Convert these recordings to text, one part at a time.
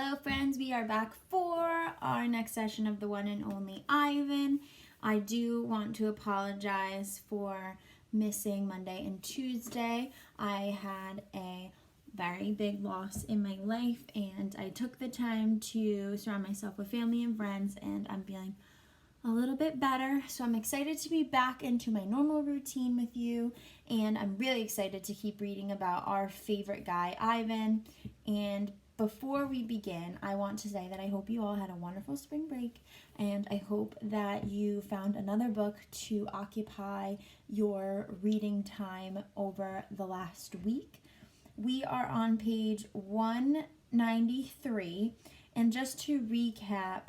Hello friends, we are back for our next session of the one and only Ivan. I do want to apologize for missing Monday and Tuesday. I had a very big loss in my life and I took the time to surround myself with family and friends, and I'm feeling a little bit better. So I'm excited to be back into my normal routine with you, and I'm really excited to keep reading about our favorite guy, Ivan. And before we begin, I want to say that I hope you all had a wonderful spring break, and I hope that you found another book to occupy your reading time over the last week. We are on page 193, and just to recap,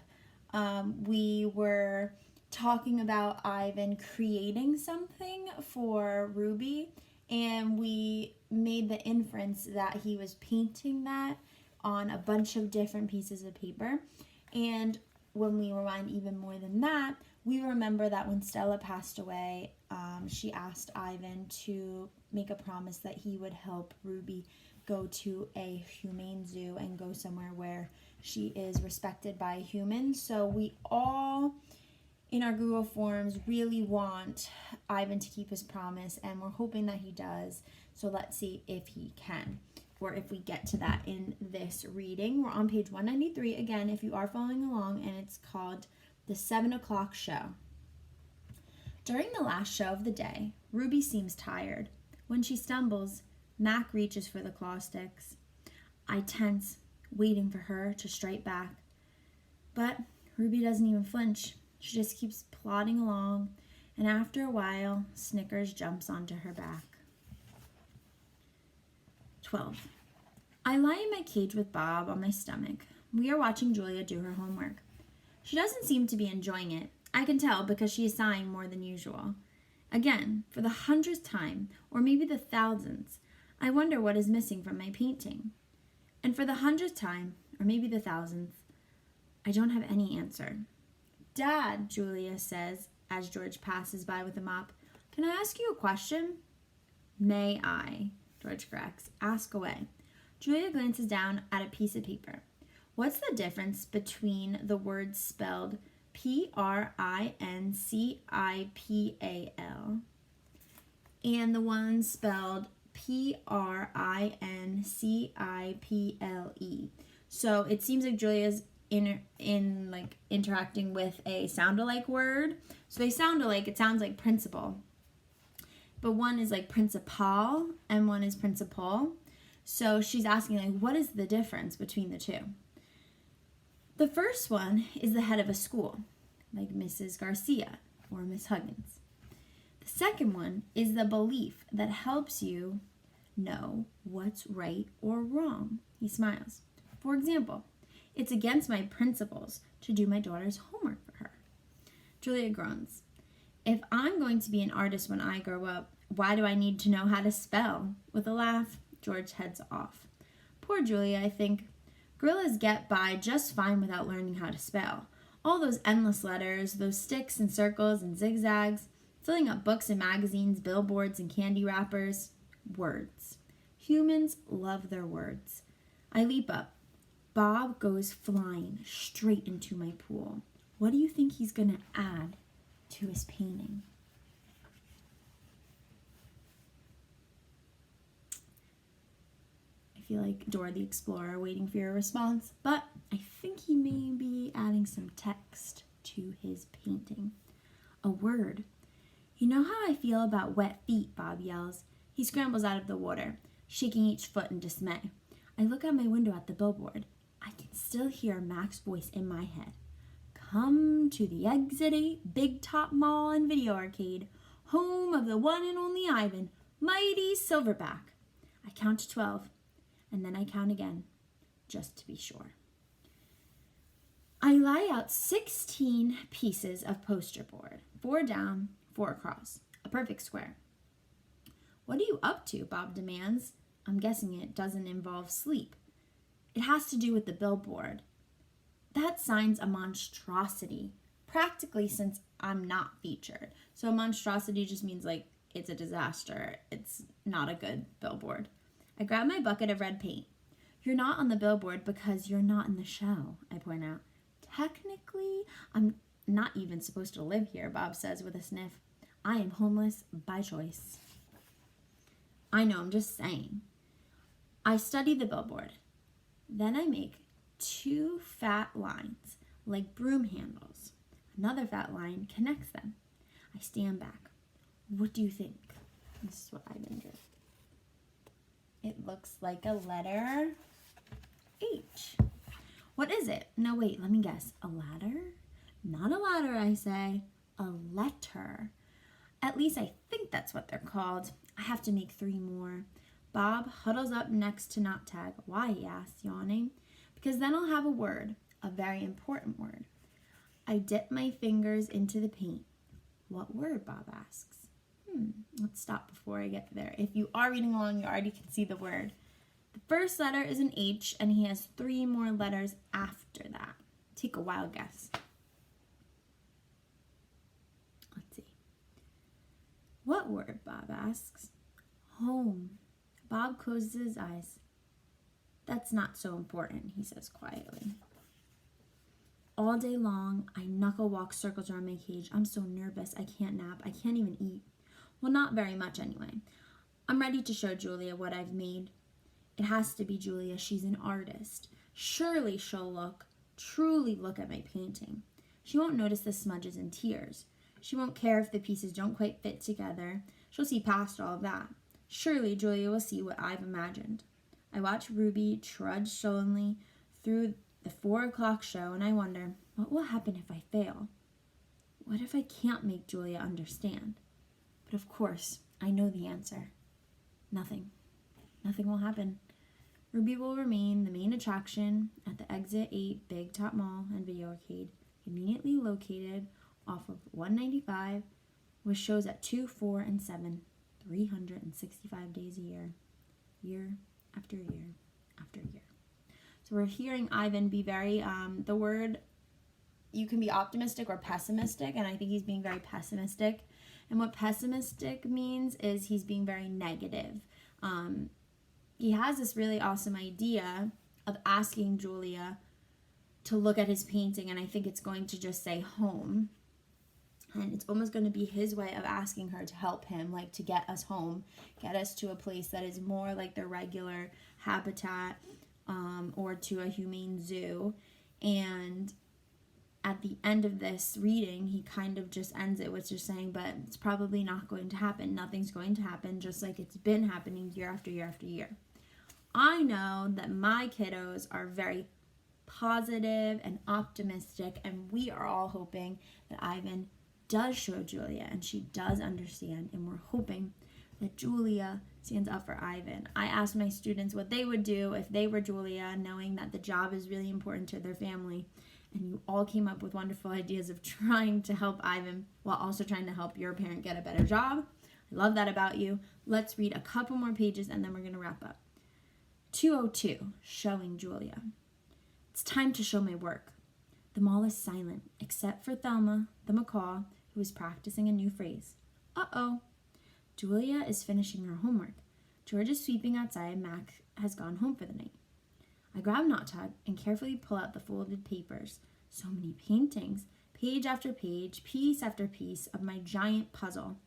we were talking about Ivan creating something for Ruby, and we made the inference that he was painting that on a bunch of different pieces of paper. And when we rewind even more than that, we remember that when Stella passed away, she asked Ivan to make a promise that he would help Ruby go to a humane zoo and go somewhere where she is respected by humans. So we all in our Google Forms really want Ivan to keep his promise, and we're hoping that he does. So let's see if he can, or if we get to that in this reading. We're on page 193 again, if you are following along, and it's called The 7 o'clock Show. During the last show of the day, Ruby seems tired. When she stumbles, Mac reaches for the claw sticks. I tense, waiting for her to strike back. But Ruby doesn't even flinch. She just keeps plodding along, and after a while, Snickers jumps onto her back. 12. I lie in my cage with Bob on my stomach. We are watching Julia do her homework. She doesn't seem to be enjoying it. I can tell because she is sighing more than usual. Again, for the 100th time, or maybe the 1000th, I wonder what is missing from my painting. And for the 100th time, or maybe the 1000th, I don't have any answer. Dad, Julia says as George passes by with a mop, can I ask you a question? May I? George corrects. Ask away. Julia glances down at a piece of paper. What's the difference between the words spelled Principal and the ones spelled Princeple? So it seems like Julia's interacting with a sound-alike word. So they sound alike. It sounds like principal. But one is like principal and one is principal. So she's asking, what is the difference between the two? The first one is the head of a school, like Mrs. Garcia or Miss Huggins. The second one is the belief that helps you know what's right or wrong. He smiles. For example, it's against my principles to do my daughter's homework for her. Julia groans. If I'm going to be an artist when I grow up, why do I need to know how to spell? With a laugh, George heads off. Poor Julia, I think. Gorillas get by just fine without learning how to spell. All those endless letters, those sticks and circles and zigzags, filling up books and magazines, billboards and candy wrappers. Words. Humans love their words. I leap up. Bob goes flying straight into my pool. What do you think he's going to add to his painting? I feel like Dora the Explorer waiting for your response, but I think he may be adding some text to his painting. A word. You know how I feel about wet feet, Bob yells. He scrambles out of the water, shaking each foot in dismay. I look out my window at the billboard. I can still hear Mac's voice in my head. Come to the Exit 8 Big Top Mall and Video Arcade, home of the one and only Ivan, mighty Silverback. I count to 12, and then I count again, just to be sure. I lie out 16 pieces of poster board, 4 down, 4 across, a perfect square. What are you up to? Bob demands. I'm guessing it doesn't involve sleep. It has to do with the billboard. That sign's a monstrosity, practically since I'm not featured. So a monstrosity just means it's a disaster. It's not a good billboard. I grab my bucket of red paint. You're not on the billboard because you're not in the show, I point out. Technically, I'm not even supposed to live here, Bob says with a sniff. I am homeless by choice. I know, I'm just saying. I study the billboard. Then I make 2 fat lines, like broom handles. Another fat line connects them. I stand back. What do you think? This is what Ivan drew. It looks like a letter H. What is it? No, wait, let me guess. A ladder? Not a ladder, I say. A letter. At least I think that's what they're called. I have to make 3 more. Bob huddles up next to Not Tag. Why, he asks, yawning. Because then I'll have a word, a very important word. I dip my fingers into the paint. What word, Bob asks. Let's stop before I get there. If you are reading along, you already can see the word. The first letter is an H, and he has 3 more letters after that. Take a wild guess. Let's see. What word, Bob asks. Home. Bob closes his eyes. That's not so important, he says quietly. All day long, I knuckle walk circles around my cage. I'm so nervous, I can't nap. I can't even eat. Well, not very much anyway. I'm ready to show Julia what I've made. It has to be Julia. She's an artist. Surely she'll truly look at my painting. She won't notice the smudges and tears. She won't care if the pieces don't quite fit together. She'll see past all of that. Surely Julia will see what I've imagined. I watch Ruby trudge sullenly through the 4 o'clock show, and I wonder, what will happen if I fail? What if I can't make Julia understand? But of course, I know the answer. Nothing. Nothing will happen. Ruby will remain the main attraction at the Exit 8 Big Top Mall and Video Arcade, conveniently located off of 195, with shows at 2, 4, and 7, 365 days a year, year after year after year. So we're hearing Ivan be very, the word, you can be optimistic or pessimistic, and I think he's being very pessimistic. And what pessimistic means is he's being very negative. He has this really awesome idea of asking Julia to look at his painting, and I think it's going to just say home. And it's almost going to be his way of asking her to help him, like to get us home, get us to a place that is more like the regular habitat, or to a humane zoo. And at the end of this reading, he kind of just ends it with just saying, but it's probably not going to happen. Nothing's going to happen, just like it's been happening year after year after year. I know that my kiddos are very positive and optimistic, and we are all hoping that Ivan does show Julia and she does understand, and we're hoping that Julia stands up for Ivan. I asked my students what they would do if they were Julia, knowing that the job is really important to their family, and you all came up with wonderful ideas of trying to help Ivan while also trying to help your parent get a better job. I love that about you. Let's read a couple more pages and then we're going to wrap up. 202, showing Julia. It's time to show my work. The mall is silent, except for Thelma, the macaw, who is practicing a new phrase. Uh-oh. Julia is finishing her homework. George is sweeping outside. Mac has gone home for the night. I grab Knot Tag and carefully pull out the folded papers. So many paintings, page after page, piece after piece of my giant puzzle.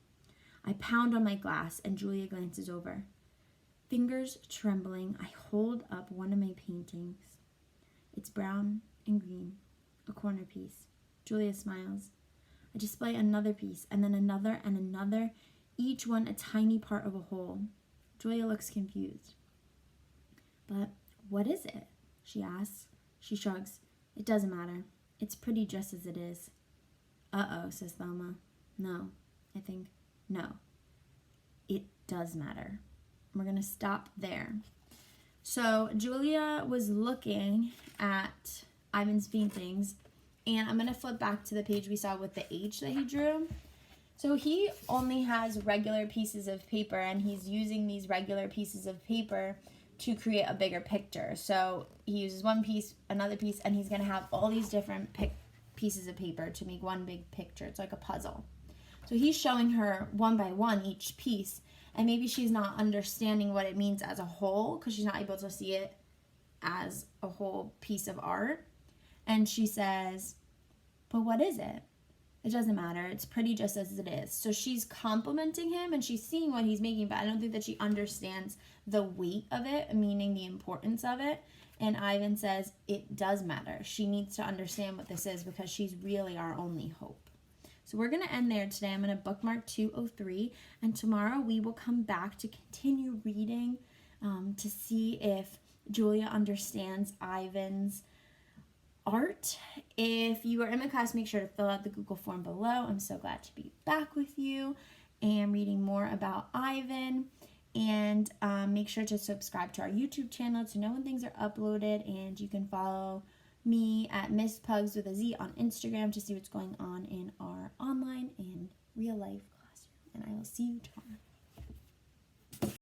I pound on my glass and Julia glances over. Fingers trembling, I hold up one of my paintings. It's brown and green, a corner piece. Julia smiles. I display another piece, and then another and another, each one a tiny part of a whole. Julia looks confused. But what is it? She asks. She shrugs. It doesn't matter. It's pretty just as it is. Uh-oh, says Thelma. No, I think, no. It does matter. We're going to stop there. So Julia was looking at Ivan's paintings, and I'm going to flip back to the page we saw with the H that he drew. So he only has regular pieces of paper, and he's using these regular pieces of paper to create a bigger picture. So he uses one piece, another piece, and he's going to have all these different pieces of paper to make one big picture. It's like a puzzle. So he's showing her one by one each piece, and maybe she's not understanding what it means as a whole because she's not able to see it as a whole piece of art. And she says, but what is it? It doesn't matter. It's pretty just as it is. So she's complimenting him and she's seeing what he's making, but I don't think that she understands the weight of it, meaning the importance of it. And Ivan says, it does matter. She needs to understand what this is because she's really our only hope. So we're going to end there today. I'm going to bookmark 203. And tomorrow we will come back to continue reading to see if Julia understands Ivan's art. If you are in my class, make sure to fill out the Google form below. I'm so glad to be back with you and reading more about Ivan. And make sure to subscribe to our YouTube channel to know when things are uploaded. And you can follow me at Miss Pugz with a Z on Instagram to see what's going on in our online and real life classroom. And I will see you tomorrow.